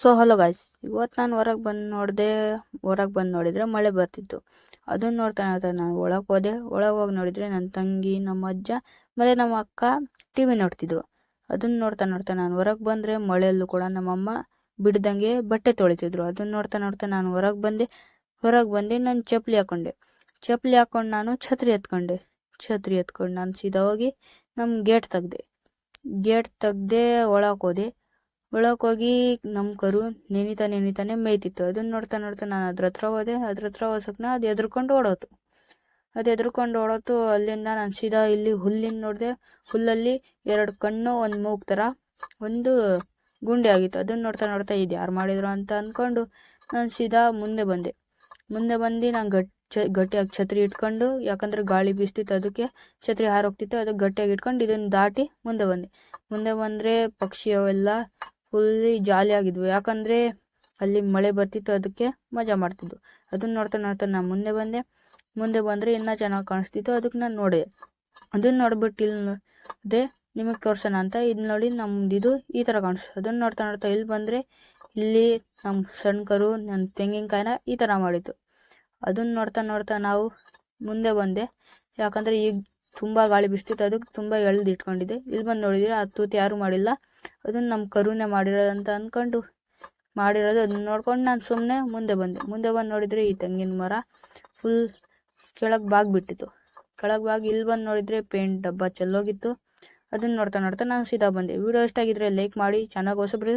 So hello guys, ಇವತ್ತು ನಾನು ಹೊರಗೆ ಬಂದು ನೋಡಿದರೆ ಮಳೆ ಬರ್ತಿತ್ತು. ಅದನ್ನು ನೋಡ್ತಾ ನಾನು ಒಳಗೆ ಹೋಗಿ ನೋಡಿದರೆ ನನ್ನ ತಂಗಿ, ನಮ್ಮ ಅಜ್ಜ ಮತ್ತು ನಮ್ಮ ಅಕ್ಕ ಟಿ ವಿ ನೋಡ್ತಿದ್ರು. ಅದನ್ನು ನೋಡ್ತಾ ನಾನು ಹೊರಗೆ ಬಂದರೆ ಮಳೆಯಲ್ಲೂ ಕೂಡ ನಮ್ಮಮ್ಮ ಬಿಡ್ದಂಗೆ ಬಟ್ಟೆ ತೊಳಿತಿದ್ರು. ಅದನ್ನು ನೋಡ್ತಾ ನಾನು ಹೊರಗೆ ಬಂದು ನಾನು ಚಪ್ಪಲಿ ಹಾಕ್ಕೊಂಡು ನಾನು ಛತ್ರಿ ಎತ್ಕೊಂಡು ನಾನು ಸೀದಾ ಹೋಗಿ ನಮ್ಮ ಗೇಟ್ ತೆಗ್ದೆ ಒಳಗೆ ಹೋಗಿ ನಮ್ಮ ಕರು ನೆನಿತಾನೆ ಮೇಯ್ತಿತ್ತು. ಅದನ್ನು ನೋಡ್ತಾ ನಾನು ಅದ್ರ ಹತ್ರ ಹೋದೆ. ಹೋಸಕ್ನ ಅದು ಎದ್ರುಕೊಂಡು ಓಡೋತು. ಅಲ್ಲಿಂದ ನಾನು ಸೀದಾ ಇಲ್ಲಿ ಹುಲ್ಲಿನ ನೋಡಿದೆ. ಹುಲ್ಲಲ್ಲಿ 2 ಕಣ್ಣು, 1 ಮೂಗು ಥರ ಒಂದು ಗುಂಡಿ ಆಗಿತ್ತು. ಅದನ್ನು ನೋಡ್ತಾ ಇದು ಯಾರು ಮಾಡಿದ್ರು ಅಂತ ಅಂದ್ಕೊಂಡು ನಾನು ಸೀದಾ ಮುಂದೆ ಬಂದು ನಾನು ಗಟ್ಟಿಯಾಗಿ ಛತ್ರಿ ಇಟ್ಕೊಂಡು, ಯಾಕಂದರೆ ಗಾಳಿ ಬೀಸ್ತಿತ್ತು, ಅದಕ್ಕೆ ಛತ್ರಿ ಹಾರೋಗ್ತಿತ್ತು, ಅದಕ್ಕೆ ಗಟ್ಟಿಯಾಗಿ ಇಟ್ಕೊಂಡು ಇದನ್ನು ದಾಟಿ ಮುಂದೆ ಬಂದರೆ ಪಕ್ಷಿ ಅವೆಲ್ಲ ಫುಲ್ಲಿ ಜಾಲಿ ಆಗಿದ್ವು. ಯಾಕಂದರೆ ಅಲ್ಲಿ ಮಳೆ ಬರ್ತಿತ್ತು, ಅದಕ್ಕೆ ಮಜಾ ಮಾಡ್ತಿದ್ವು. ಅದನ್ನು ನೋಡ್ತಾ ನಾನು ಮುಂದೆ ಬಂದರೆ ಇನ್ನೂ ಚೆನ್ನಾಗಿ ಕಾಣಿಸ್ತಿತ್ತು. ಅದಕ್ಕೆ ನಾನು ನೋಡಿದೆ. ಅದನ್ನು ನೋಡ್ಬಿಟ್ಟು ಇಲ್ಲಿ ನಿಮಗೆ ತೋರ್ಸೋಣ ಅಂತ ಇದು ನೋಡಿ ನಮ್ಮದಿದು ಈ ಥರ ಕಾಣಿಸ್ತು. ಅದನ್ನು ನೋಡ್ತಾ ಇಲ್ಲಿ ಬಂದರೆ ಇಲ್ಲಿ ನಮ್ಮ ಸಣ್ಣ ಕರು ನನ್ನ ತೆಂಗಿನಕಾಯಿನ ಈ ಥರ ಮಾಡಿತ್ತು. ಅದನ್ನು ನೋಡ್ತಾ ನಾವು ಮುಂದೆ ಬಂದೆ. ಯಾಕಂದರೆ ಈಗ ತುಂಬ ಗಾಳಿ ಬಿಸ್ತಿತ್ತು, ಅದಕ್ಕೆ ತುಂಬ ಇಟ್ಕೊಂಡಿದ್ದೆ. ಇಲ್ಲಿ ಬಂದು ನೋಡಿದರೆ ಆ ತೂತು ಯಾರೂ ಮಾಡಿಲ್ಲ, ಅದನ್ನು ನಮ್ಮ ಕರುನೇ ಮಾಡಿರೋದಂತ ಅಂದ್ಕೊಂಡು ಅದನ್ನು ನೋಡ್ಕೊಂಡು ನಾನು ಸುಮ್ಮನೆ ಮುಂದೆ ಬಂದು ನೋಡಿದರೆ ಈ ತೆಂಗಿನ ಮರ ಫುಲ್ ಕೆಳಗೆ ಬಾಗಿಬಿಟ್ಟಿತ್ತು. ಇಲ್ಲಿ ಬಂದು ನೋಡಿದರೆ ಪೇಂಟ್ ಡಬ್ಬ ಚೆಲ್ಲೋಗಿತ್ತು. ಅದನ್ನು ನೋಡ್ತಾ ನಾನು ಸೀದಾ ಬಂದೆ. ವಿಡಿಯೋ ಇಷ್ಟ ಆಗಿದ್ರೆ ಲೈಕ್ ಮಾಡಿ, ಚೆನ್ನಾಗಿ ಹೊಸಬ್ರು